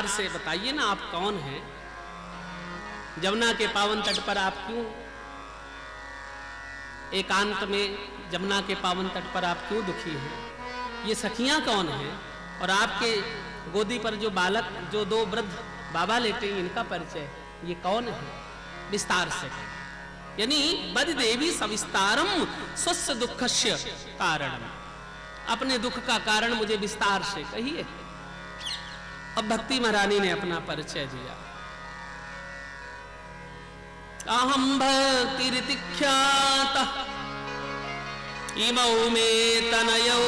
विस्तार से बताइए ना, आप कौन हैं? जमुना के पावन तट पर आप क्यों एकांत में, जमुना के पावन तट पर आप क्यों दुखी हैं? ये सखियां कौन हैं? और आपके गोदी पर जो बालक, जो दो वृद्ध बाबा लेटे हैं, इनका परिचय ये कौन है? विस्तार से, यानी बद देवी सविस्तारम स्वस्य दुखस्य कारणम, अपने दुख का कारण मुझे विस्तार से कहिए। अब भक्ति महारानी ने अपना परिचय दिया। अहम भक्तिरितिख्यात इमौ मे तनयौ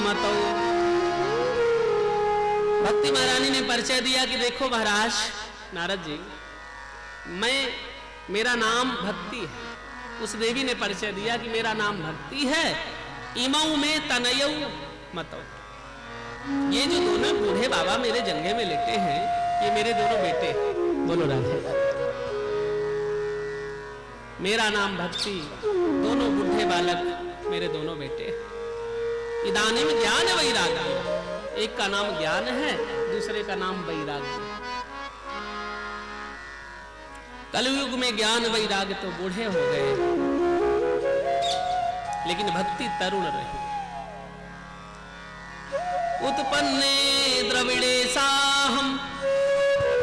मतौ। भक्ति महारानी ने परिचय दिया कि देखो महाराज नारद जी, मेरा नाम भक्ति है। उस देवी ने परिचय दिया कि मेरा नाम भक्ति है। इमौ में तनयौ मतौ, ये जो दोनों बूढ़े बाबा मेरे जंघे में लेटे हैं, ये मेरे दोनों बेटे। बोलो राधे। मेरा नाम भक्ति, दोनों बूढ़े बालक मेरे दोनों बेटे। इदानीम ज्ञान वैराग्य, एक का नाम ज्ञान है, दूसरे का नाम वैराग्य। कलयुग में ज्ञान वैराग्य तो बूढ़े हो गए, लेकिन भक्ति तरुण रही। उत्पन्ने द्रविड़े साहम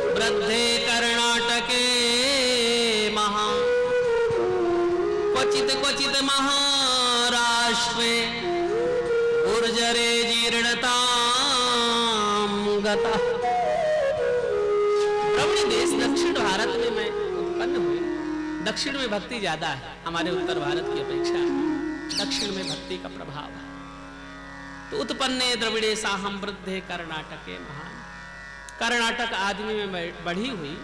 वृद्धे कर्णाटके महा, क्वचित क्वचित महाराष्ट्रे गुर्जरे जीर्णतां गता। द्रविड़ देश दक्षिण भारत में मैं उत्पन्न हुई। दक्षिण में भक्ति ज्यादा है हमारे उत्तर भारत की अपेक्षा, दक्षिण में भक्ति का प्रभाव है। तो उत्पन्ने द्रविड़े साहम वृद्धे कर्णाटके महान, कर्नाटक आदमी में बढ़ी हुई।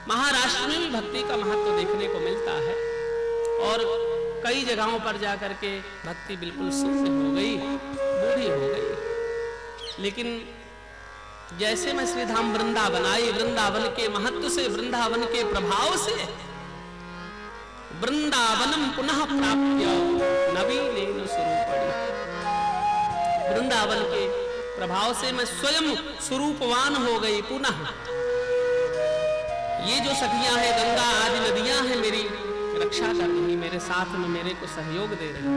महाराष्ट्र में भी भक्ति का महत्व देखने को मिलता है, और कई जगहों पर जाकर के भक्ति बिल्कुल शून्य हो गई, बूढ़ी हो गई। लेकिन जैसे मैं श्रीधाम वृंदावन आई, वृंदावन के महत्व से, वृंदावन के प्रभाव से, वृंदावनम पुनः प्राप्य नवीनेन स्वरूपणि, वृंदावन के प्रभाव से मैं स्वयं स्वरूपवान हो गई पुनः। ये जो सखियां हैं, गंगा आदि नदियां हैं, मेरी रक्षा कर रही, मेरे साथ में मेरे को सहयोग दे रही।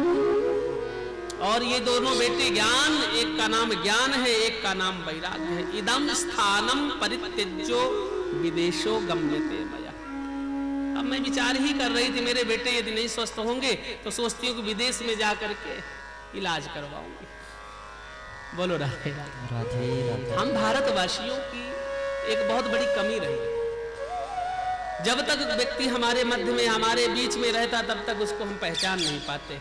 और ये दोनों बेटे ज्ञान, एक का नाम ज्ञान है, एक का नाम वैराग्य है। इदम स्थानम परित्यज्यो विदेशो गम्यते मया। अब मैं विचार ही कर रही थी, मेरे बेटे यदि नहीं स्वस्थ होंगे तो सोचती हूँ कि विदेश में जाकर के इलाज करवाऊंगी। बोलो राधे राधे। हम भारतवासियों की एक बहुत बड़ी कमी रही, जब तक व्यक्ति हमारे मध्य में, हमारे बीच में रहता, तब तक उसको हम पहचान नहीं पाते,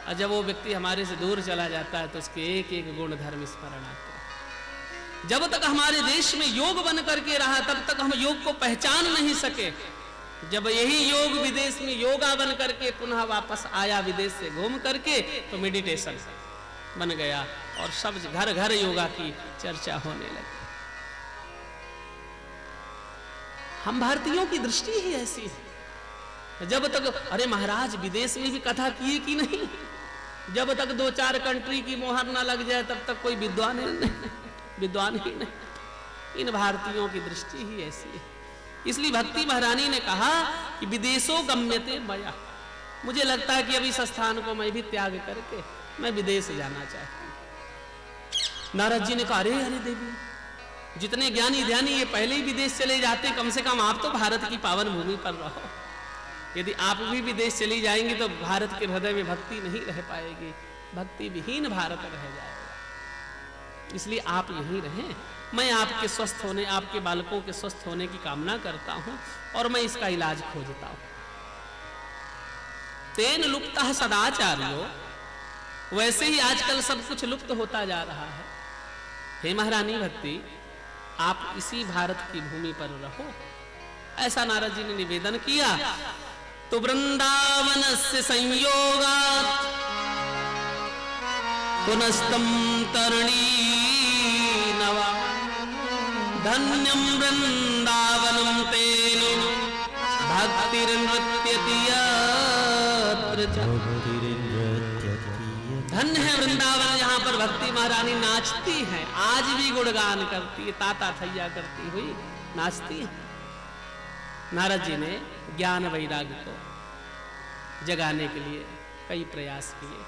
और जब वो व्यक्ति हमारे से दूर चला जाता है तो उसके एक एक गुण धर्म स्मरण आते हैं। जब तक हमारे देश में योग बन करके रहा, तब तक हम योग को पहचान नहीं सके। जब यही योग विदेश में योगा बन करके पुनः वापस आया विदेश से घूम करके, तो मेडिटेशन बन गया और सब घर घर योगा की चर्चा होने लगी। हम भारतीयों की दृष्टि ही ऐसी है। जब तक, अरे महाराज विदेश में भी कथा किए कि नहीं, जब तक 2-4 कंट्री की मोहर ना लग जाए तब तक कोई विद्वान ही नहीं। इन भारतीयों की दृष्टि ही ऐसी है। इसलिए भक्ति महारानी ने कहा कि विदेशो गम्यते मया, मुझे लगता है कि अब इस स्थान को मैं भी त्याग करके मैं विदेश जाना चाहती हूँ। नारद जी ने कहा, अरे अरे देवी, जितने ज्ञानी ध्यानी ये पहले ही विदेश चले जाते, कम से कम आप तो भारत की पावन भूमि पर रहो। यदि आप भी विदेश चली जाएंगी तो भारत के हृदय में भक्ति नहीं रह पाएगी, भक्ति विहीन भारत रह जाएगा। इसलिए आप यहीं रहें। मैं आपके स्वस्थ होने, आपके बालकों के स्वस्थ होने की कामना करता हूं, और मैं इसका इलाज खोजता हूं। तेन लुप्तः सदाचार्यो, वैसे ही आजकल सब कुछ लुप्त होता जा रहा है। हे महारानी भक्ति, आप इसी भारत की भूमि पर रहो, ऐसा नारद जी ने निवेदन किया। तो वृंदावन से संयोगात् पुनस्तम तरणी नवा, धन्यम वृंदावनम तेन भक्तिर्नृत्यति यत्र च। धन्य है वृंदावन, यहाँ पर भक्ति महारानी नाचती हैं, आज भी गुणगान करती है, ताता थैया करती हुई नाचती है। नारद जी ने ज्ञान वैराग्य को जगाने के लिए कई प्रयास किए।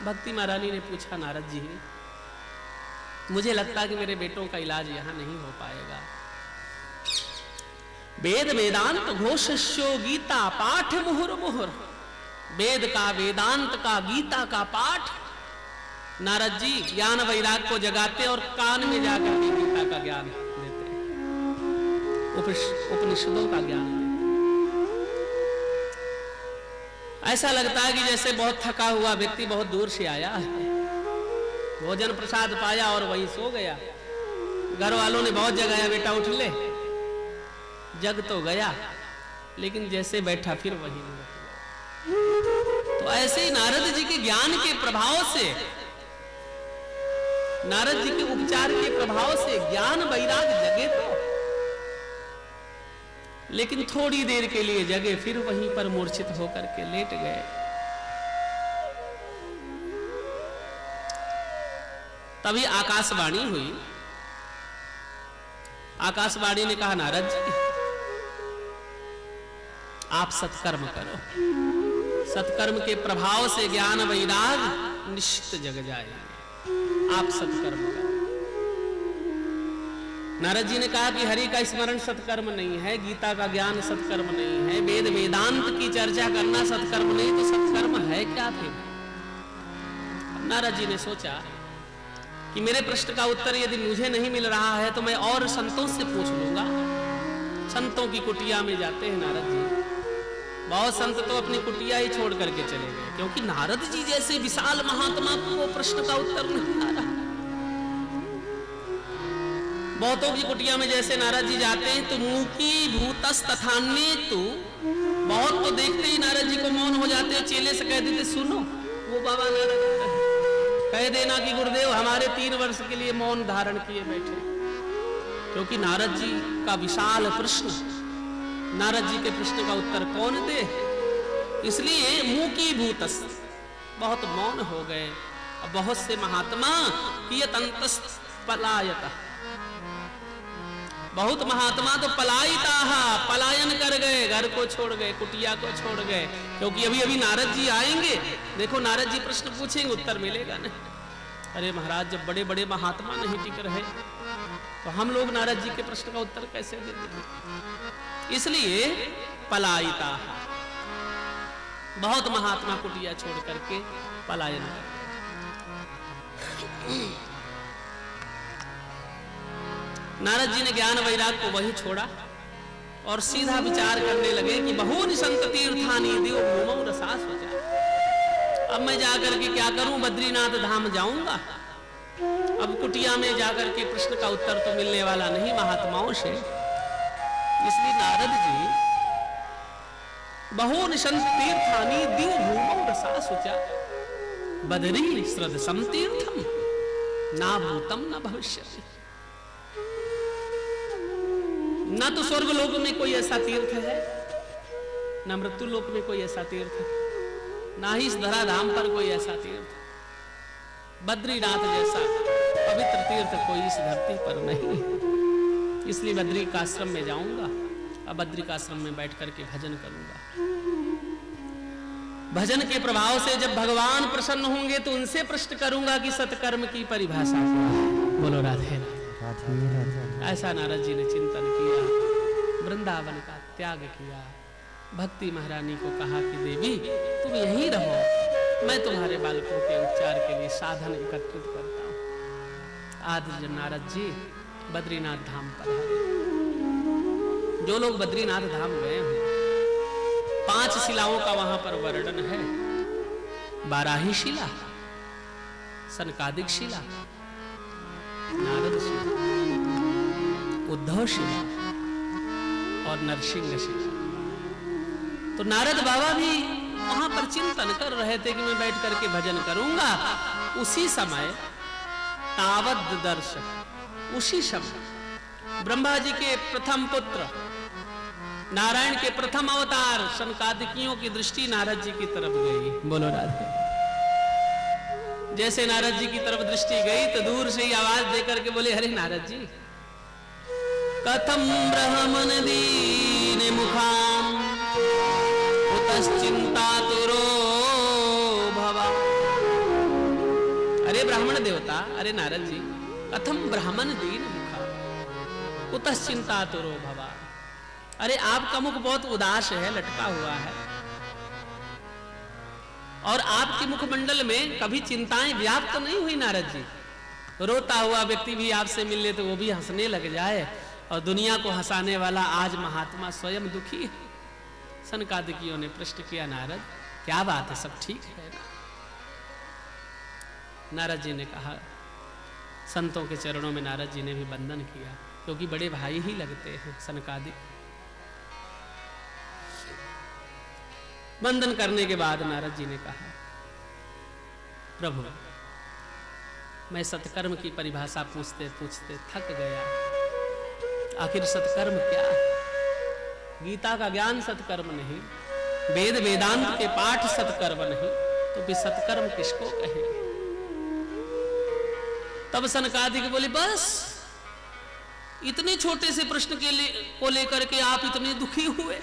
भक्ति महारानी ने पूछा, नारद जी मुझे लगता है कि मेरे बेटों का इलाज यहां नहीं हो पाएगा। वेद वेदांत घोषस्यो गीता पाठ मुहुर मुहुर, वेद का, वेदांत का, गीता का पाठ। नारद जी ज्ञान वैराग को जगाते और कान में जाकर के गीता का ज्ञान देते, उपनिषदों का ज्ञान देते। ऐसा लगता है कि जैसे बहुत थका हुआ व्यक्ति बहुत दूर से आया है, भोजन प्रसाद पाया और वहीं सो गया। घर वालों ने बहुत जगाया, बेटा उठ ले। जग तो गया, लेकिन जैसे बैठा फिर वहीं तो ऐसे ही नारद जी के ज्ञान के प्रभाव से, नारद जी के उपचार के प्रभाव से ज्ञान वैराग जगे तो, लेकिन थोड़ी देर के लिए जगे, फिर वहीं पर मूर्छित होकर के लेट गए। तभी आकाशवाणी हुई। आकाशवाणी ने कहा, नारद जी आप सत्कर्म करो, सत्कर्म के प्रभाव से ज्ञान वैराग निश्चित जग जाएंगे, आप सत्कर्म करो। नारद जी ने कहा कि हरि का स्मरण सत्कर्म नहीं है, गीता का ज्ञान सत्कर्म नहीं है, वेद वेदांत की चर्चा करना सत्कर्म नहीं, तो सत्कर्म है क्या फिर? नारद जी ने सोचा कि मेरे प्रश्न का उत्तर यदि मुझे नहीं मिल रहा है तो मैं और संतों से पूछ लूंगा। संतों की कुटिया में जाते हैं नारद जी। बहुत संत तो अपनी कुटिया ही छोड़ करके चले गए, क्योंकि नारद जी जैसे विशाल महात्मा को वो प्रश्न का उत्तर नहीं आ रहा। बहुतों की कुटिया में जैसे नारद जी जाते हैं तो मूकी भूतस तथान्य तू, बहुत तो देखते ही नारद जी को मौन हो जाते हैं। चेले से कह देते, सुनो वो बाबा नारद कह देना कि गुरुदेव हमारे 3 वर्ष के लिए मौन धारण किए बैठे, क्योंकि नारद जी का विशाल प्रश्न, नारद जी के प्रश्न का उत्तर कौन दे, इसलिए मूकी भूतस बहुत मौन हो गए। बहुत से महात्मा कियतंतस पलायत, बहुत महात्मा तो पलायिता, पलायन कर गए, घर को छोड़ गए, कुटिया को छोड़ गए, क्योंकि अभी अभी नारद जी आएंगे। देखो नारद जी प्रश्न पूछेंगे, उत्तर मिलेगा नहीं। अरे महाराज जब बड़े बड़े महात्मा नहीं टिक रहे तो हम लोग नारद जी के प्रश्न का उत्तर कैसे दे देंगे? इसलिए पलायिता, बहुत महात्मा कुटिया छोड़ करके पलायन कर। नारद जी ने ज्ञान वैराग को वही छोड़ा और सीधा विचार करने लगे कि बहुनि संत तीर्थानि दिव भूमौ रसा सोचा। अब मैं जाकर के क्या करूं, बद्रीनाथ धाम जाऊंगा। अब कुटिया में जाकर के प्रश्न का उत्तर तो मिलने वाला नहीं महात्माओं से, इसलिए नारद जी बहुनि संत तीर्थानि दिव भूमौ रसा सोचा, बदरी श्रद्धसम तीर्थम ना भूतम न भविष्यति। ना तो स्वर्ग लोक में कोई ऐसा तीर्थ है, ना मृत्यु लोक में कोई ऐसा तीर्थ है, ना ही इस धराधाम पर कोई ऐसा तीर्थ। बद्रीनाथ जैसा पवित्र तीर्थ कोई इस धरती पर नहीं है। इसलिए बद्री का आश्रम में जाऊंगा, अब बद्री का आश्रम में बैठ करके भजन करूंगा। भजन के प्रभाव से जब भगवान प्रसन्न होंगे तो उनसे प्रश्न करूंगा कि सत्कर्म की परिभाषा क्या है। बोलो राधे राधे। ऐसा नारद जी ने चिंतन किया, वृंदावन का त्याग किया। भक्ति महारानी को कहा कि देवी तुम यहीं रहो, मैं तुम्हारे बालकों के उपचार के लिए साधन एकत्रित करता हूं। आज नारद जी बद्रीनाथ धाम पर आए। जो लोग बद्रीनाथ धाम गए हैं, 5 शिलाओं का वहां पर वर्णन है। बाराही शिला, सनकादिक शिला, नारद शिला, उद्धव शिला और नरसिंह शिला। तो नारद बाबा भी वहां पर चिंतन कर रहे थे कि मैं बैठ करके भजन करूंगा। उसी समय तावद दर्श, उसी समय ब्रह्मा जी के प्रथम पुत्र नारायण के प्रथम अवतार सनकादिकियों की दृष्टि नारद जी की तरफ गई। बोलो राधे। जैसे नारद जी की तरफ दृष्टि गई तो दूर से ही आवाज देकर के बोले, अरे नारद जी, कथम ब्रह्मन दीन मुखाम उतश्चिंता तुरो भवा। अरे ब्राह्मण देवता, अरे नारद जी, कथम ब्राह्मण दीन मुखा उतश्चिंता तुरो भवा। अरे आपका मुख बहुत उदास है, लटका हुआ है, और आपके मुखमंडल में कभी चिंताएं व्याप्त नहीं हुई नारद जी। रोता हुआ व्यक्ति भी आपसे मिल ले तो वो भी हंसने लग जाए, और दुनिया को हंसाने वाला आज महात्मा स्वयं दुखी है। सनकादिकों ने प्रश्न किया, नारद क्या बात है, सब ठीक है ना? नारद जी ने कहा, संतों के चरणों में नारद जी ने भी वंदन किया, क्योंकि बड़े भाई ही लगते हैं सनकादिक। वंदन करने के बाद नारद जी ने कहा, प्रभु मैं सत्कर्म की परिभाषा पूछते पूछते थक गया। आखिर सत्कर्म क्या है? गीता का ज्ञान सत्कर्म नहीं, वेद वेदांत के पाठ सत्कर्म नहीं, तो फिर सत्कर्म किसको कहे? तब सनकादिक बोले, बस इतने छोटे से प्रश्न को लेकर के आप इतने दुखी हुए?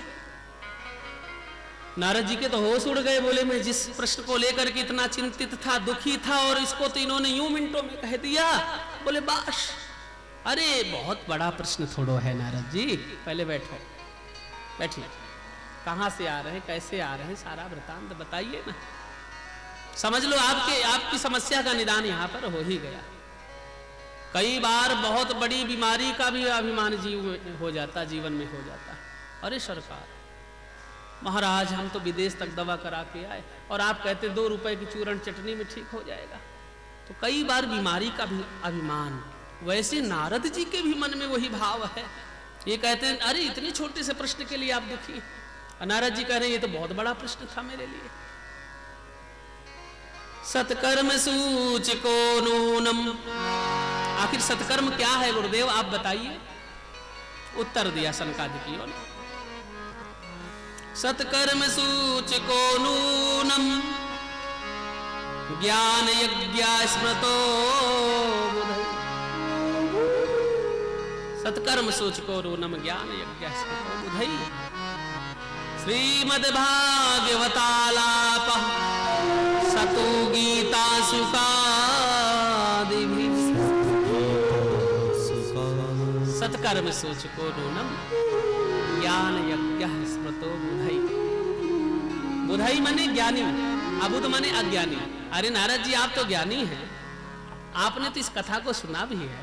नारद जी के तो होश उड़ गए। बोले, मैं जिस प्रश्न को लेकर के इतना चिंतित था, दुखी था, और इसको तो इन्होंने यूं मिनटों में कह दिया। बोले, बाश, अरे बहुत बड़ा प्रश्न थोड़ो है नारद जी, पहले बैठो, बैठिए। कहां से आ रहे हैं, कैसे आ रहे हैं, सारा वृतांत बताइए ना। समझ लो आपकी समस्या का निदान यहां पर हो ही गया। कई बार बहुत बड़ी बीमारी का भी अभिमान जीवन में हो जाता है। अरे सरकार, महाराज हम तो विदेश तक दवा करा के आए, और आप कहते 2 रुपए की चूरण चटनी में ठीक हो जाएगा। तो कई बार बीमारी का भी अभिमान। वैसे नारद जी के भी मन में वही भाव है। ये कहते हैं, अरे इतने छोटे से प्रश्न के लिए आप दुखी। नारद जी कह रहे हैं, ये तो बहुत बड़ा प्रश्न था मेरे लिए। सत्कर्म सूचको नूनम, आखिर सत्कर्म क्या है गुरुदेव, आप बताइए। उत्तर दिया सनकादिकों ने, सत्कर्म सूचको नूनम ज्ञान यज्ञ स्मृतो बुधै। सत्कर्म सूचको नूनम ज्ञान यज्ञ स्मृतो बुधै। श्रीमद् भागवतालाप सतु गीता सुकादिभिः। सत्कर्म सूचको नूनम ज्ञान यज्ञ स्मृतो बुधै। बुधई माने ज्ञानी, अबुध माने अज्ञानी। अरे नारद जी, आप तो ज्ञानी हैं, आपने तो इस कथा को सुना भी है।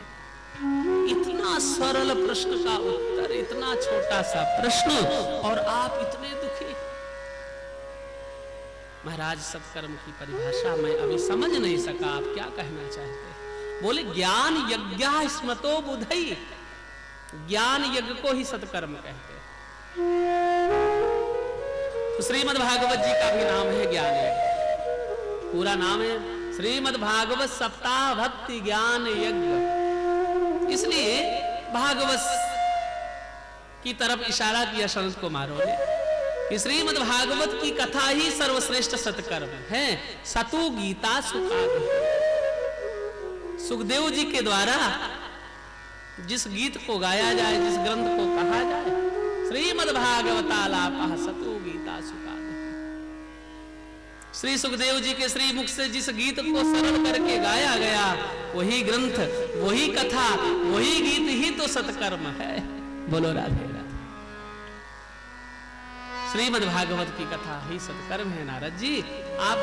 इतना सरल प्रश्न का उत्तर, इतना छोटा सा प्रश्न, और आप इतने दुखी। महाराज, सत्कर्म की परिभाषा मैं अभी समझ नहीं सका, आप क्या कहना चाहते हैं? बोले, ज्ञान यज्ञ स्मृतो बुधई। ज्ञान यज्ञ को ही सत्कर्म कहते हैं। तो श्रीमद् भागवत जी का भी नाम है ज्ञान यज्ञ। पूरा नाम है श्रीमद् भागवत सप्ताह भक्ति ज्ञान यज्ञ। इसलिए भागवत की तरफ इशारा किया संत कुमारों ने कि श्रीमद् भागवत की कथा ही सर्वश्रेष्ठ सत्कर्म है। सतु गीता सुखाद। सुखदेव जी के द्वारा जिस गीत को गाया जाए, जिस ग्रंथ को कहा जाए, श्रीमद् भागवतालापः सतु गीता सुखाद। श्री सुखदेव जी के श्री मुख से जिस गीत को सरल करके गाया गया, वही ग्रंथ, वही कथा, वही गीत ही तो सत्कर्म है। बोलो राधे राधे। श्रीमद् भागवत की कथा ही सत्कर्म है। नारद जी, आप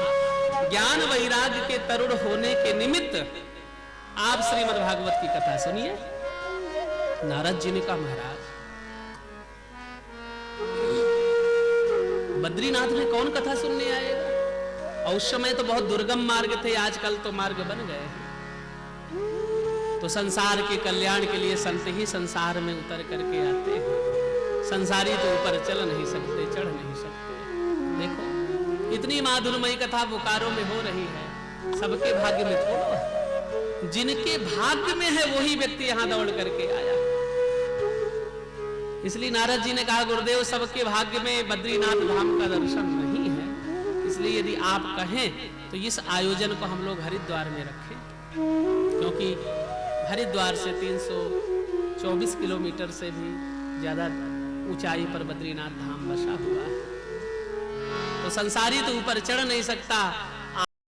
ज्ञान वैराग्य के तरुण होने के निमित्त आप श्रीमद् भागवत की कथा सुनिए। नारद जी ने कहा, महाराज बद्रीनाथ में कौन कथा सुनने आएगा? और उस समय तो बहुत दुर्गम मार्ग थे, आजकल तो मार्ग बन गए हैं। तो संसार के कल्याण के लिए संत ही संसार में उतर करके आते हैं। संसारी तो ऊपर चल नहीं सकते, चढ़ नहीं सकते। देखो, इतनी माधुर्यमयी कथा बोकारो में हो रही है, सबके भाग्य में थोड़ा है। जिनके भाग्य में है वही व्यक्ति यहां दौड़ करके आया। इसलिए नारद जी ने कहा, गुरुदेव, सबके भाग्य में बद्रीनाथ धाम का दर्शन नहीं है, इसलिए यदि आप कहें तो इस आयोजन को हम लोग हरिद्वार में रखें, क्योंकि हरिद्वार से 324 किलोमीटर से भी ज़्यादा ऊंचाई पर बद्रीनाथ धाम बसा हुआ है। तो संसारी तो ऊपर चढ़ नहीं सकता,